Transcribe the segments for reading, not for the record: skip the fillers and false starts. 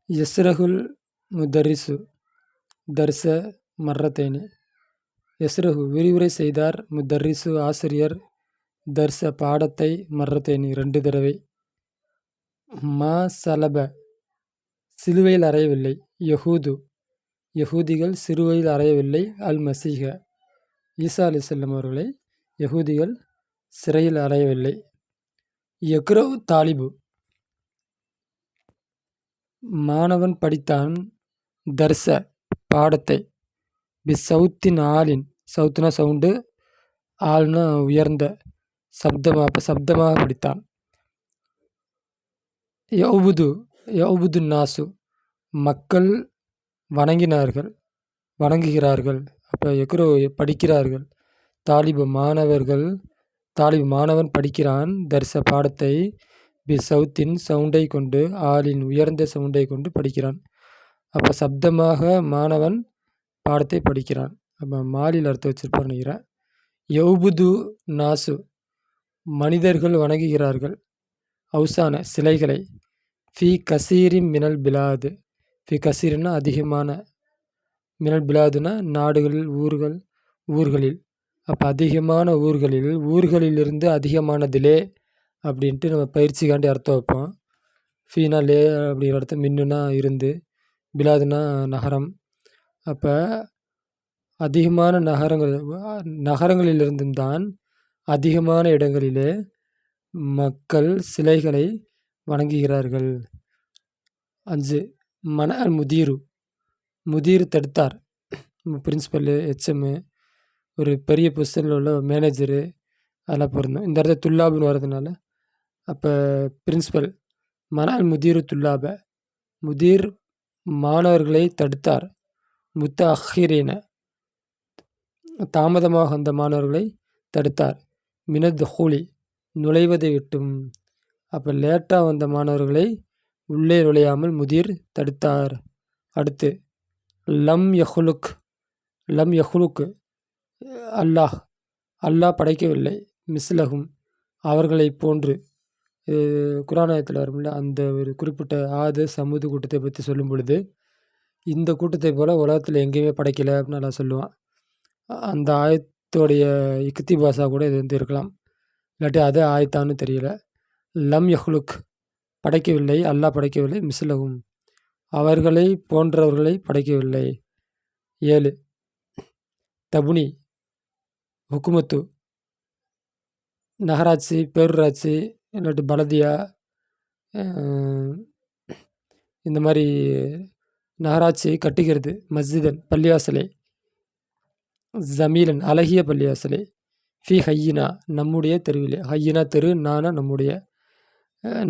யஸ்ரஹுல் முதர்ரிசு தர்ச மர்ரத்தைனி. யஸ்ரஹு விரிவுரை செய்தார், முதர்ரிசு ஆசிரியர், தர்ச பாடத்தை, மர்ரத்தைனி 2 தடவை. மா சலப சிலுவையில் அறையவில்லை. யஹூது யஹூதிகள் சிலுவையில் அறையவில்லை. அல் மசீஹ ஈசா அலைஹிஸ்ஸலாம் அவர்களை யஹூதிகள் சிறையில் அறையவில்லை. யக்ரவு தாலிபு மாணவன் படித்தான், தர்ச பாடத்தை, பிசவுத்தின் ஆலின் சவுத்துனா சவுண்டு, ஆள்னா உயர்ந்த சப்தமாக படித்தான். யவுபுது நாசு மக்கள் வணங்குகிறார்கள். அப்போ எக்ரோ படிக்கிறார்கள். தாலிபு மாணவன் படிக்கிறான், தர்ச பாடத்தை, சவுத்தின் சவுண்டை கொண்டு, ஆளின் உயர்ந்த சவுண்டை கொண்டு படிக்கிறான். அப்போ சப்தமாக மாணவன் பாடத்தை படிக்கிறான். அப்போ மாலில் அர்த்தம் வச்சிருப்பான்னு நினைக்கிறேன். யவுபுது நாசு மனிதர்கள் வணங்குகிறார்கள். அவுசான சிலைகளை. ஃபி கசீரி மினல் பிலாது. ஃபி கசீரின்னா அதிகமான, மினல் பிலாதுனா நாடுகளில், ஊர்களில். அப்போ அதிகமான ஊர்களிலிருந்து அதிகமானதிலே அப்படின்ட்டு நம்ம பயிற்சிக்காண்டி அர்த்தம் வைப்போம். ஃபீனா லே அப்படிங்கிற அர்த்தம், மின்னுனா இருந்து, பிலாதுனா நகரம். அப்போ அதிகமான நகரங்களிலிருந்தும் தான் அதிகமான இடங்களிலே மக்கள் சிலைகளை வணங்குகிறார்கள். 5 மன அல் முதீர் தடுத்தார். பிரின்சிபல்லு, ஹெச்எம், ஒரு பெரிய பொசிஷனில் உள்ள மேனேஜரு, அதெல்லாம் பொருந்தும். இந்த இடத்துல துல்லாபுன்னு வர்றதுனால அப்போ பிரின்சிபல். மன அல் துல்லாப முதீர் மாணவர்களை தடுத்தார். முத்தஅஹிரீன தாமதமாக வந்த மாணவர்களை தடுத்தார். மினத் ஹூலி நுழைவதை விட்டும். அப்போ லேட்டாக வந்த மாணவர்களை உள்ளே நுழையாமல் முதீர் தடுத்தார். அடுத்து லம் யஹ்லுக் அல்லாஹ் படைக்கவில்லை. மிஸ்லஹும் அவர்களை போன்று. குரானாயத்தில் வரும்ல, அந்த ஒரு குறிப்பிட்ட ஆது சமூது கூட்டத்தை பற்றி சொல்லும் பொழுது, இந்த கூட்டத்தை போல் உலகத்தில் எங்கேயுமே படைக்கலை அப்படின்னு நல்லா சொல்லுவான். அந்த ஆயத்தோடைய இக்திபாசா கூட இது இருக்கலாம், இல்லாட்டி அது ஆயத்தான்னு தெரியல. லம் யஹ்லுக் படைக்கவில்லை, அல்லாஹ் படைக்கவில்லை. மிஸ்லஹும் அவர்களை போன்றவர்களை படைக்கவில்லை. 7 தபுனி ஹுக்குமத்து நகராட்சி, பேரூராட்சி, இல்லாட்டி பலதியா, இந்த மாதிரி நகராட்சியை கட்டுகிறது. மஸ்ஜிதன் பள்ளிவாசலை, ஜமீலன் அழகிய பள்ளிவாசலை, ஃபி ஹையினா நம்முடைய தெருவிலே. ஹையினா தெரு, நானா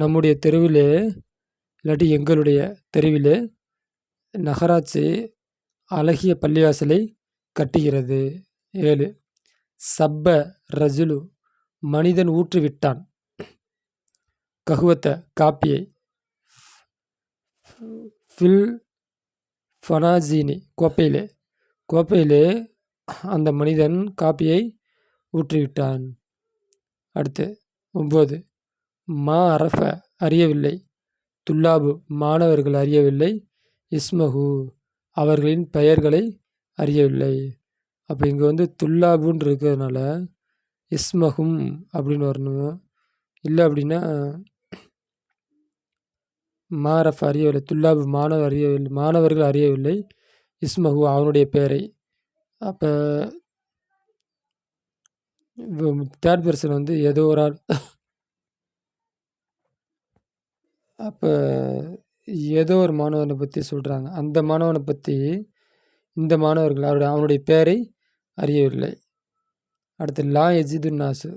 நம்முடைய தெருவிலே, இல்லாட்டி எங்களுடைய தெருவிலே நகராட்சி அழகிய பள்ளிவாசலை கட்டுகிறது. 7 சப்ப ரஜுலு மனிதன் ஊற்றிவிட்டான். கஹுவத்த காப்பியை, ஃபில் ஃபனாஜீனி கோப்பையிலே அந்த மனிதன் காப்பியை ஊற்றிவிட்டான். அடுத்து 9 மா அரஃப அறியவில்லை. துல்லாபு மாணவர்கள் அறியவில்லை. இஸ்மஹு அவர்களின் பெயர்களை அறியவில்லை. அப்போ இங்கே வந்து துல்லாபுன்னு இருக்கிறதுனால இஸ்மஹும் அப்படின்னு வரணும். இல்லை அப்படின்னா மாரஃப் அறியவில்லை. துல்லாபு மாணவர்கள் அறியவில்லை. இஸ்மஹு அவனுடைய பெயரை. அப்போ தேர்ட் பர்சன் வந்து ஏதோ ஒரு ஆள். அப்போ ஏதோ ஒரு மாணவனை பற்றி சொல்கிறாங்க. அந்த மாணவனை பற்றி இந்த மாணவர்கள் அவனுடைய பெயரை அறியவில்லை. அடுத்து லா எஜிது நாசு.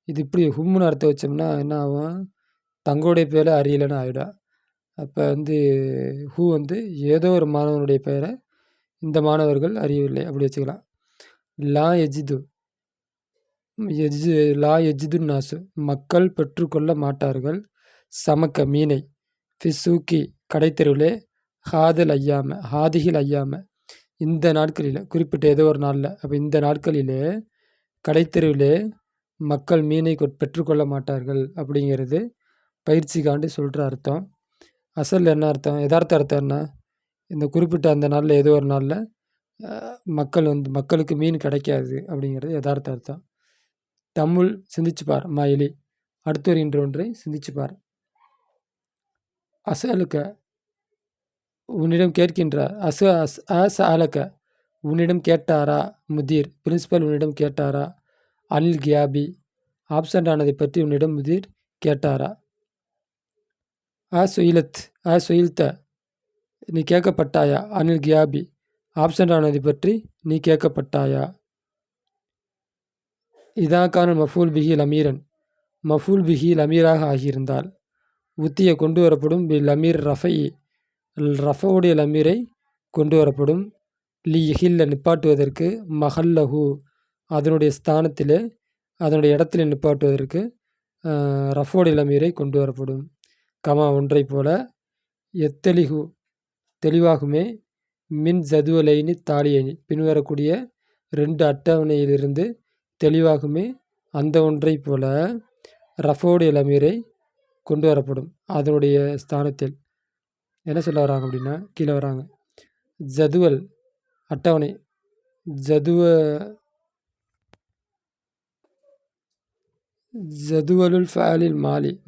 இது இப்படி ஹும்னு அர்த்தம் வச்சோம்னா என்ன ஆகும், தங்களுடைய பேரை அறியலைன்னு ஆகிடும். அப்போ வந்து ஹூ வந்து ஏதோ ஒரு மாணவனுடைய பெயரை இந்த மாணவர்கள் அறியவில்லை அப்படி வச்சுக்கலாம். லா எஜிது நாசு மக்கள் பெற்றுக்கொள்ள மாட்டார்கள். சமக்க மீனை, ஃபிசூக்கி கடைத்தெருவிலே, ஹாதிகில் ஐயாம இந்த நாட்களில், குறிப்பிட்ட ஏதோ ஒரு நாளில். அப்போ இந்த நாட்களிலே கடைத்தெருவிலே மக்கள் மீனை பெற்றுக்கொள்ள மாட்டார்கள் அப்படிங்கிறது பயிற்சிக்காண்டி சொல்கிற அர்த்தம். அசல் என்ன அர்த்தம்? எதார்த்த அர்த்தம் என்ன? இந்த குறிப்பிட்ட அந்த நாளில் ஏதோ ஒரு நாளில் மக்களுக்கு மீன் கிடைக்காது அப்படிங்கிறது எதார்த்த அர்த்தம். தமிழ் சிந்திச்சு பார் மாயிலி. அடுத்து வருகின்ற ஒன்றை சிந்திச்சு பார். அசலுக்க உன்னிடம் கேட்கின்றார். அசஅலக உன்னிடம் கேட்டாரா? முதீர் பிரின்சிபல் உன்னிடம் கேட்டாரா? அனில் கியாபி ஆப்சண்ட் ஆனதை பற்றி உன்னிடம் முதீர் கேட்டாரா? சுயில்த நீ கேட்கப்பட்டாயா? அனில் கியாபி ஆப்சண்ட் ஆனதை பற்றி நீ கேட்கப்பட்டாயா? இதாக்கான மஃபூல் பிஹி லமீரன் மஃபூல் பிஹி லமீராக ஆகியிருந்தால் உத்திய கொண்டு வரப்படும் லமீர் ரஃபவுடைய லமீரை கொண்டு வரப்படும். லிஹில்ல நிப்பாட்டுவதற்கு மஹல்லஹு அதனுடைய ஸ்தானத்திலே அதனுடைய இடத்துல நிப்பாட்டுவதற்கு ரஃபோடைய லமீரை கொண்டு வரப்படும். கமா ஒன்றை போல எத்தலிஹு தெளிவாகுமே மின் ஜதுவலைனி தாலியனி பின்வரக்கூடிய 2 அட்டவணையிலிருந்து தெளிவாகுமே அந்த ஒன்றை போல ரஃபோடைய லமீரை கொண்டு வரப்படும் அதனுடைய ஸ்தானத்தில். என்ன சொல்ல வராங்க அப்படின்னா கீழே வராங்க. ஜதுவல் அட்டவணை ஜதுவலுல் ஃபஅலில்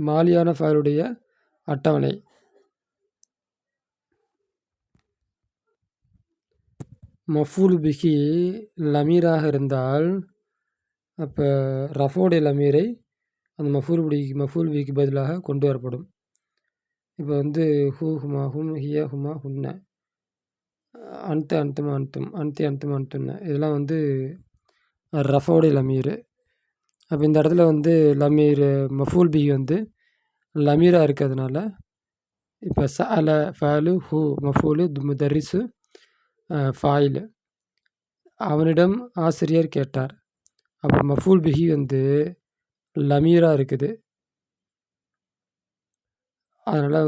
மாலியான ஃபஅலுடைய அட்டவணை. மஃபூல் பிஹி லமீராக இருந்தால் அப்போ ரஃபோடைய லமீரை அந்த மஃபூல் பிஹிக்கு பதிலாக கொண்டு வரப்படும். இப்போ ஹூ ஹுமா ஹும் ஹிய ஹுமா ஹுன்ன அன்துமா அன்தும் அன்துமா அன்துன்ன இதெல்லாம் ரஃபோடைய லமீர். அப்போ இந்த இடத்துல லமீர் மஃபூல் பிஹி லமீராக இருக்கிறதுனால இப்போ சஅல ஃபஅலு ஹூ மஃபூலு முதர்ரிசு ஃபாயில் அவனிடம் ஆசிரியர் கேட்டார். அப்போ மஃபூல் பிஹி லமீராக இருக்குது. அதனால்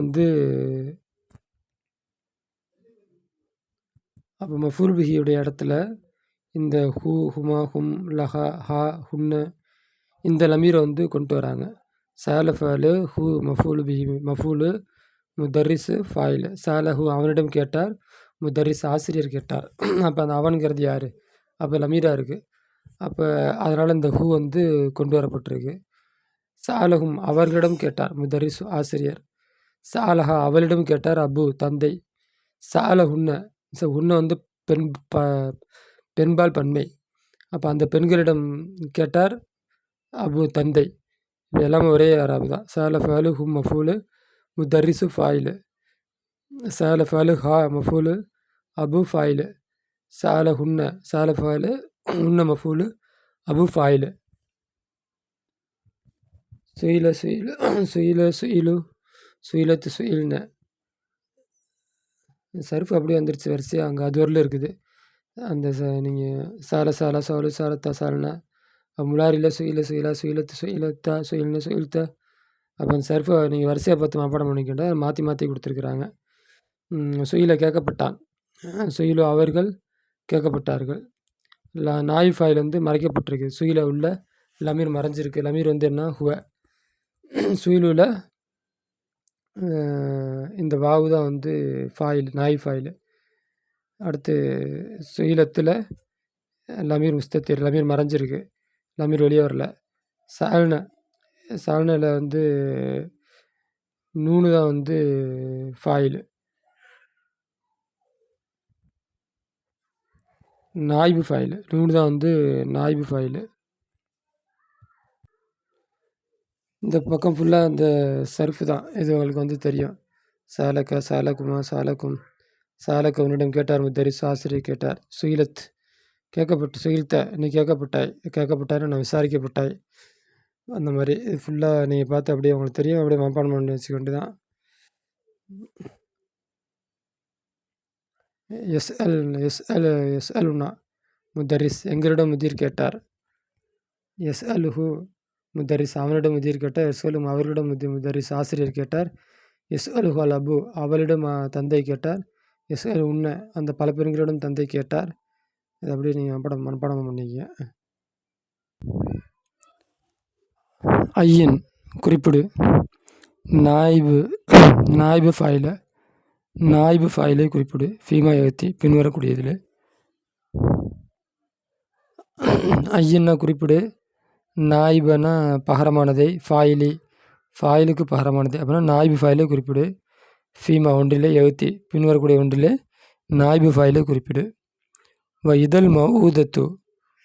அப்போ மஃபூல் பிஹியுடைய இடத்துல இந்த ஹூ ஹுமா ஹும் லஹா ஹா ஹுன்ன இந்த லமீரை கொண்டு வராங்க. சால ஃபஅலு ஹூ மஃபூல் பிஹி மஃபூலு முதர்ரிசு ஃபாயில் சாலஹூ அவனிடம் கேட்டார். முதர்ரிஸ் ஆசிரியர் கேட்டார். அப்போ அந்த அவனுங்கிறது யார்? அப்போ லமீராக இருக்குது. அப்போ அதனால் இந்த ஹூ கொண்டு வரப்பட்டிருக்கு. சாலஹும் அவர்களிடம் கேட்டார். முதர்ரிசு ஆசிரியர். சாலஹா அவளிடம் கேட்டார். அபு தந்தை. சால உன்ன பெண் பெண்பால் பன்மை. அப்போ அந்த பெண்களிடம் கேட்டார் அபு தந்தை. இது எல்லாமே ஒரே யாராவது தான். சால ஃபஅலு ஹும் மஃபூலு முதர்ரிசு ஃபாயில் சால ஃபஅலு ஹா மஃபூலு அபு ஃபாயில் சால ஃபஅலு உன்ன மஃபூலு அபு ஃபாயில். சுயிலத்து சுயில்ன சர்ஃப் அப்படியே வந்துருச்சு வரிசையாக அங்கே அது வரல இருக்குது. அந்த நீங்கள் சால சோலு சாலத்தா சாலனா முலாரியில் சுயிலத்து சுயில்த்த அப்போ அந்த சர்ஃபை நீங்கள் வரிசையாக பார்த்து மாப்பாடம் பண்ணிக்கிட்ட மாற்றி கொடுத்துருக்குறாங்க. சுயிலை கேட்கப்பட்டான். சுயிலு அவர்கள் கேட்கப்பட்டார்கள். நாய் ஃபாயில் மறைக்கப்பட்டிருக்கு. சுயில உள்ள லமீர் மறைஞ்சிருக்கு. லமீர் என்ன ஹுவ. சுயிலுல இந்த வாவு தான் ஃபாயில் நாய் ஃபாயில். அடுத்து சுயிலத்தில் லமீர் முஸ்தத்திர் லமீர் மறைஞ்சிருக்கு. லமீர் வெளியே வரல. சால்னில் நூனு தான் ஃபாயில். நாய்பு ஃபாயில் நூனு தான் நாய்பு ஃபாயில். இந்த பக்கம் ஃபுல்லாக இந்த சர்ஃபு தான். இது உங்களுக்கு தெரியும். சாலக்க சாலக்குமா சாலக்கும் சாலக்க உன்னிடம் கேட்டார். முதரிசு ஆசிரியர் கேட்டார். சுயிலத் சுயில்த்த நீ கேட்கப்பட்டாரு நான் விசாரிக்கப்பட்டாய். அந்த மாதிரி இது ஃபுல்லாக நீங்கள் பார்த்து அப்படியே உங்களுக்கு தெரியும். அப்படியே மனப்பாடம் பண்ணி வச்சுக்கொண்டு தான். எஸ்அலுனா முதரிஸ் எங்களிடம் முதிர் கேட்டார். எஸ்அலுஹு முதரிஸ் அவனிடம் முதிர் கேட்டார். எஸ்அலும் அவர்களிடம் முதரிஸ் ஆசிரியர் கேட்டார். எஸ்அலுஹு அல் அபு அவளிடம் தந்தை கேட்டார். எஸ்அல் உன்ன அந்த பல பெண்களிடம் தந்தை கேட்டார். இது அப்படியே நீங்கள் மனப்பாடம் பண்ணிக்க. ஐயன் குறிப்பிடு. நாய்பு நாய்பு ஃபாயில நாய்பு ஃபாயிலை குறிப்பிடு ஃபீமா யத்தி பின்வரக்கூடியதில் ஐயன்னா குறிப்பிடு நாய்பனா பகரமானதை ஃபாயிலுக்கு பகரமானது அப்படின்னா நாய்பு ஃபாயிலை குறிப்பிடு ஃபீமா ஒன்றிலே யத்தி பின்வரக்கூடிய ஒன்றிலே நாய்பு ஃபாயிலை குறிப்பிடு இதழ் மஊதத்து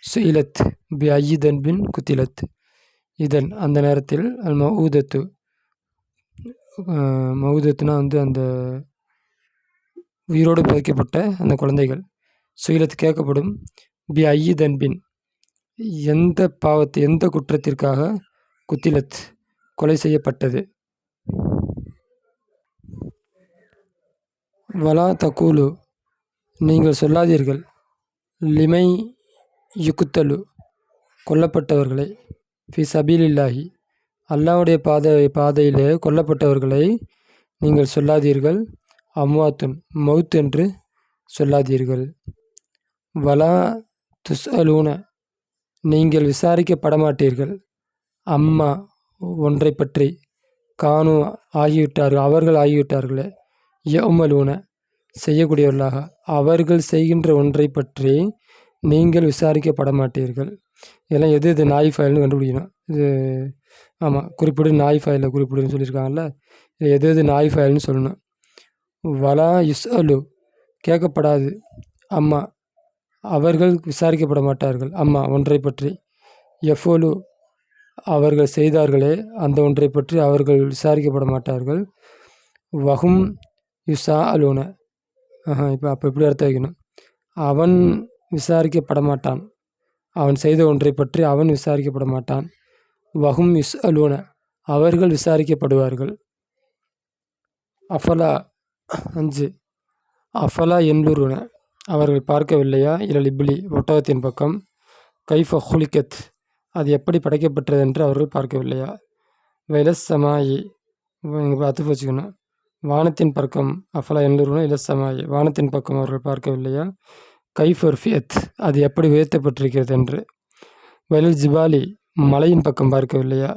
சுயிலத் பி ஐயிதன் பின் குத்திலத் இதன் அந்த நேரத்தில் அல் மஊதத்து மௌதத்துனா அந்த உயிரோடு புதைக்கப்பட்ட அந்த குழந்தைகள் சுயிலத் கேட்கப்படும் பி ஐயிதன் பின் எந்த குற்றத்திற்காக குத்திலத் கொலை செய்யப்பட்டது. வலா தக்கூலு நீங்கள் சொல்லாதீர்கள் லிமை யுக்குத்தலு கொல்லப்பட்டவர்களை ஃபி சபீலில்லாஹி அல்லாஹ்வுடைய பாதையிலே கொல்லப்பட்டவர்களை நீங்கள் சொல்லாதீர்கள் அம்வாத்துன் மவுத் என்று சொல்லாதீர்கள். வலா துஸ்அலூன நீங்கள் விசாரிக்கப்பட மாட்டீர்கள் அம்மா ஒன்றை பற்றி கானு அவர்கள் ஆகிவிட்டார்களே யஉமலூன செய்யக்கூடியவர்களாக அவர்கள் செய்கின்ற ஒன்றை பற்றி நீங்கள் விசாரிக்கப்பட மாட்டீர்கள். இதெல்லாம் எது நாய் ஃபைல்னு கண்டுபிடிக்கணும். இது ஆமாம் குறிப்பிடு நாய் ஃபைலில் குறிப்பிடுன்னு சொல்லியிருக்காங்கல்ல, இது எது நாய் ஃபைல்னு சொல்லணும். வலா யுஸ்அலு கேட்கப்படாது அம்மா அவர்கள் விசாரிக்கப்பட மாட்டார்கள் அம்மா ஒன்றை பற்றி எஃபோலு அவர்கள் செய்தார்களே அந்த ஒன்றை பற்றி அவர்கள் விசாரிக்கப்பட மாட்டார்கள். வஹும் யுசா அலூன இப்போ இப்படி அர்த்தம் வைக்கணும். அவன் விசாரிக்கப்பட மாட்டான் அவன் செய்த ஒன்றை பற்றி அவன் விசாரிக்கப்பட மாட்டான். வஹும் யுஸ் அலூன அவர்கள் விசாரிக்கப்படுவார்கள். அஃபலா 5 அஃபலா என்லுருன அவர்கள் பார்க்கவில்லையா இலல் இப்லி ஒட்டகத்தின் பக்கம் கைஃப ஹுலிகத் அது எப்படி படைக்கப்பட்டது என்று அவர்கள் பார்க்கவில்லையா. வைலஸ் சமாயி அத்துப்பு வச்சுக்கணும். வானத்தின் பக்கம் அஃபலா என்லுருன இலஸ் சமாயி வானத்தின் பக்கம் அவர்கள் பார்க்கவில்லையா. கைஃப் உர்ஃபியத் அது எப்படி உயர்த்தப்பட்டிருக்கிறது என்று. வைலல் ஜிபாலி மலையின் பக்கம் பார்க்கவில்லையா.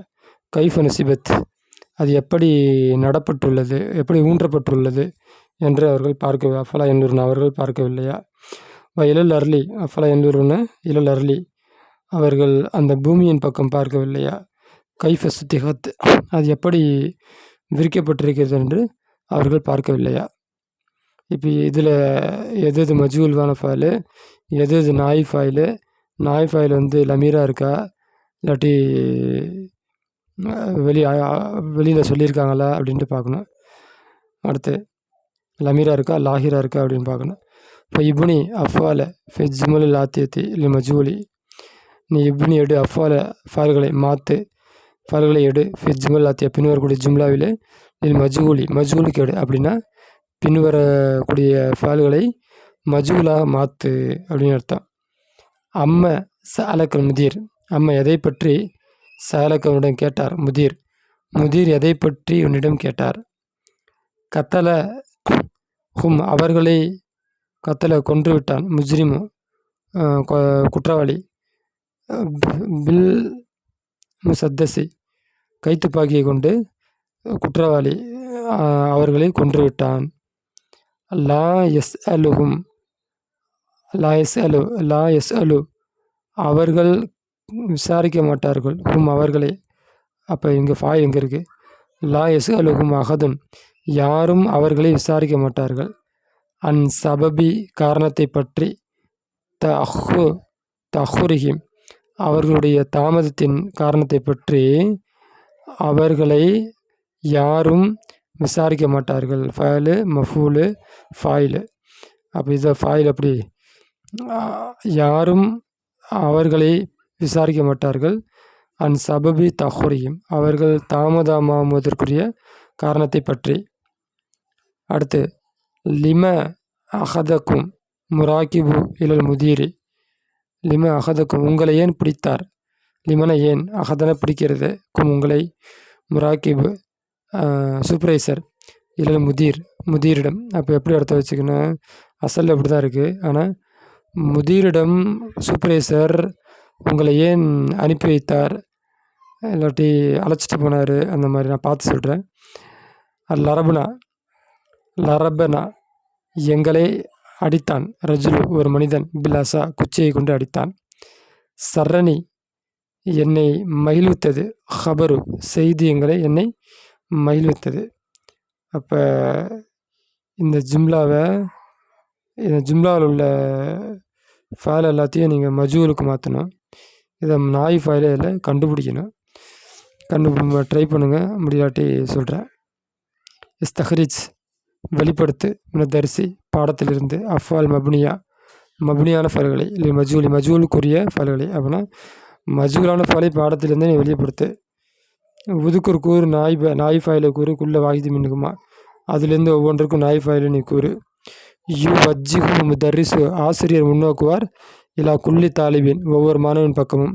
கைஃப் நுசிபத் அது எப்படி நடப்பட்டுள்ளது எப்படி ஊன்றப்பட்டுள்ளது என்று அவர்கள் அஃபலா என்லுருன அவர்கள் பார்க்கவில்லையா. இலல் அர்லி அஃபலா என்லுருன இலல் அர்லி அவர்கள் அந்த பூமியின் பக்கம் பார்க்கவில்லையா. கைஃப சுத்திகத் அது எப்படி விரிக்கப்பட்டிருக்கிறது என்று அவர்கள் பார்க்கவில்லையா. இப்போ இதில் எது மஜ்ஹூல்வான ஃபைலு எது நாய் ஃபைலு. நாய் ஃபைல் லமீரா இருக்கா இல்லாட்டி வெளியில் சொல்லியிருக்காங்களா அப்படின்ட்டு பார்க்கணும். அடுத்து லமீரா இருக்கா லாஹிரா இருக்கா அப்படின்னு பார்க்கணும். இப்போ இப்னி அஃபால ஃபெஜ்முல் லாத்தியத்தி இல்லை மஜ்ஹூலி நீ இப்னி எடு அஃபால ஃபைல்களை மாற்று ஃபைல்களை எடு ஃபெஜ்முல் லாத்தியா பின்வரக்கூடிய ஜும்லாவிலே இல்லை மஜ்ஹூலுக்கு எடு அப்படின்னா பின்வரக்கூடிய ஃபைல்களை மஜ்ஹூலாக மாற்று அப்படின்னு அர்த்தம். அம்ம சஅலக்கல் முதீர் அம்ம எதை பற்றி சஅலக்க உன்னிடம் கேட்டார். முதீர் எதை பற்றி உன்னிடம் கேட்டார். கத்தல ஹும் அவர்களை கத்தல கொன்று விட்டான். முஜ்ரிமு குற்றவாளி. பில் முசத்தசி கைத்துப்பாக்கியை கொண்டு குற்றவாளி அவர்களை கொன்று விட்டான். லா எஸ் அலுஹும் லா எஸ் அலு அவர்கள் விசாரிக்க மாட்டார்கள் ஹும் அவர்களே. அப்போ இங்கே ஃபாய் எங்கே இருக்குது. லா எஸ் அலுஹும் அகதுன் யாரும் அவர்களை விசாரிக்க மாட்டார்கள். அன் சபபி காரணத்தை பற்றி தஹுரிஹிம் அவர்களுடைய தாமதத்தின் காரணத்தை பற்றி அவர்களை யாரும் விசாரிக்க மாட்டார்கள். ஃபைலு மஃபூலு ஃபாயிலு. அப்போ இதை ஃபாயில் அப்படி யாரும் அவர்களை விசாரிக்க மாட்டார்கள். அன் சபபி தஹுரிஹிம் அவர்கள் தாமதமாவதற்குரிய காரணத்தை பற்றி. அடுத்து லிம அகதக்கும் முராக்கிபு இலல் முதீரி லிம அகதக்கும் உங்களை ஏன் பிடித்தார். லிமன ஏன் அகதன பிடிக்கிறது கும் உங்களை முராக்கிபு சூப்பர்வைசர் இலல் முதீரிடம். அப்போ எப்படி அர்த்தம் வச்சுக்கணும். அசல் அப்படி தான் இருக்குது. ஆனால் முதீரிடம் சூப்பர்வைசர் உங்களை ஏன் அனுப்பி வைத்தார் இல்லாட்டி அழைச்சிட்டு போனார், அந்த மாதிரி நான் பார்த்து சொல்கிறேன். லரபுனா லரபனா எங்களை அடித்தான். ரஜுலு ஒரு மனிதன், பிலாசா குச்சியை கொண்டு அடித்தான். சர்ரணி என்னை மகிழ்வித்தது. ஹபரு செய்தி என்னை மகிழ்வித்தது. அப்போ இந்த ஜும்லாவில் உள்ள ஃபைல் எல்லாத்தையும் நீங்கள் மஜூலுக்கு மாற்றணும். இதை நாய் ஃபைலே இல்லை, கண்டுபிடிக்கணும். ட்ரை பண்ணுங்கள், முடியாட்டி சொல்கிறேன். இஸ்தஹரிஜ் வெளிப்படுத்து, மினதரிசி பாடத்திலிருந்து, அஃபால் மப்னியான ஃபைல்களை இல்லை மஜூலுக்குரிய ஃபைல்களை. அப்படின்னா மஜூலான ஃபைலை பாடத்திலிருந்து நீ வெளிப்படுத்து. உதுக்குர் கூறு நாய் ஃபைலை கூறு, குள்ள வாகிதி மின்னுக்குமா, அதுலேருந்து ஒவ்வொன்றுக்கும் நாய் ஃபைலை நீ கூறு. வஜ்ஜிஹு முதர்ரிசு ஆசிரியர் முன்னோக்குவார், இல்லா குள்ளி தாலிபின் ஒவ்வொரு மாணவன் பக்கமும்.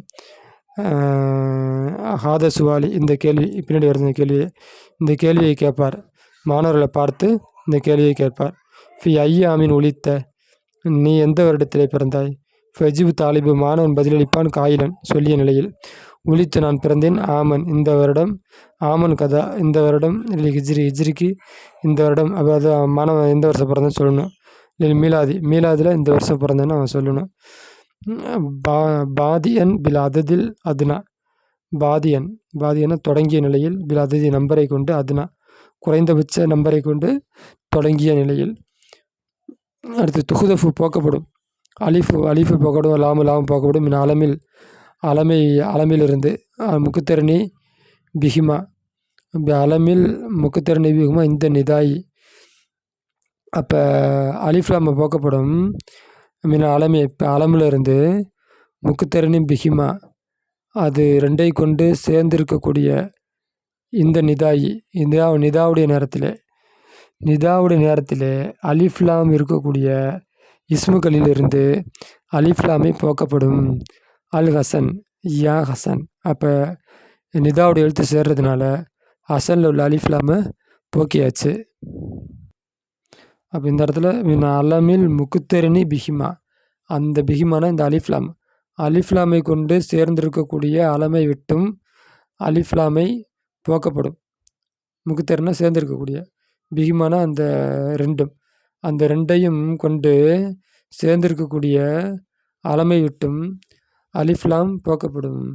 ஹாத சுவாலி இந்த கேள்வி பின்னாடி வருது, இந்த கேள்வியை கேட்பார். மாணவர்களை பார்த்து இந்த கேள்வியை கேட்பார். ஃபி ஐயாமின் ஒழித்த நீ எந்த வருடத்திலே பிறந்தாய்? ஃபஜிபு தாலிபு மாணவன் பதிலளிப்பான் காயிலன் சொல்லிய நிலையில். ஒழித்து நான் பிறந்தேன். ஆமன் இந்த வருடம். ஆமன் கதா இந்த வருடம். இல்லை ஹிஜ்ரிக்கு இந்த வருடம். அதாவது மாணவன் எந்த வருஷம் பிறந்தேன்னு சொல்லணும். இல்லை மீலாதில் இந்த வருஷம் பிறந்தேன்னு அவன் சொல்லணும். பாதியன் பில் அததில் அதுனா பாதியன தொடங்கிய நிலையில், பில் அததி நம்பரை கொண்டு, அதுனா குறைந்தபட்ச நம்பரை கொண்டு தொடங்கிய நிலையில். அடுத்து துகுதஃபு போக்கப்படும். அலிஃபு போக்கப்படும். லாமு போக்கப்படும். மின் அலமிலிருந்து முக்குத்தரணி பிஹிமா அலமில் முக்குத்தரணி பிஹிமா இந்த நிதாயி. அப்போ அலிஃப்லாம போக்கப்படும். மின் அலமி இப்போ அலமிலிருந்து முக்குத்தரணி பிஹிமா அது ரெண்டை கொண்டு சேர்ந்திருக்கக்கூடிய இந்த நிதாயி. நிதாவுடைய நேரத்தில் அலிஃப்லாம் இருக்கக்கூடிய இஸ்முகளிலிருந்து அலிஃப்லாமை போக்கப்படும். அல் ஹசன் யா ஹசன். அப்போ நிதாவுடைய எழுத்து சேர்றதுனால ஹசனில் உள்ள அலிஃப்லாமை போக்கியாச்சு. அப்போ இந்த இடத்துல மின் அலமில் முக்குத்தரணி பிஹிமா, அந்த பிஹிமான இந்த அலிஃப்லாமை கொண்டு சேர்ந்திருக்கக்கூடிய அலமை விட்டும் அலிஃப்லாமை போக்கப்படும். முக்குத்தரனா சேர்ந்திருக்கக்கூடிய, பிஹிமானா அந்த ரெண்டையும் கொண்டு சேர்ந்திருக்கக்கூடிய அலமை விட்டும் அலிஃப்லாம் போக்கப்படும்.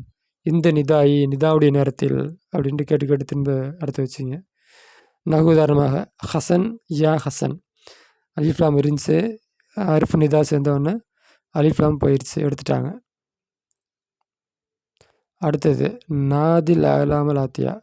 இந்த நிதாவுடைய நேரத்தில் அப்படின்ட்டு கேட்டு திரும்ப அடுத்து வச்சுங்க. உதாரணமாக ஹசன் யா ஹசன், அலிஃப்லாம் இருந்துச்சு, அரிஃபு நிதா சேர்ந்தவொடனே அலிஃப்லாம் போயிடுச்சு, எடுத்துட்டாங்க. அடுத்தது நாதில் அலாமல் ஆத்தியா.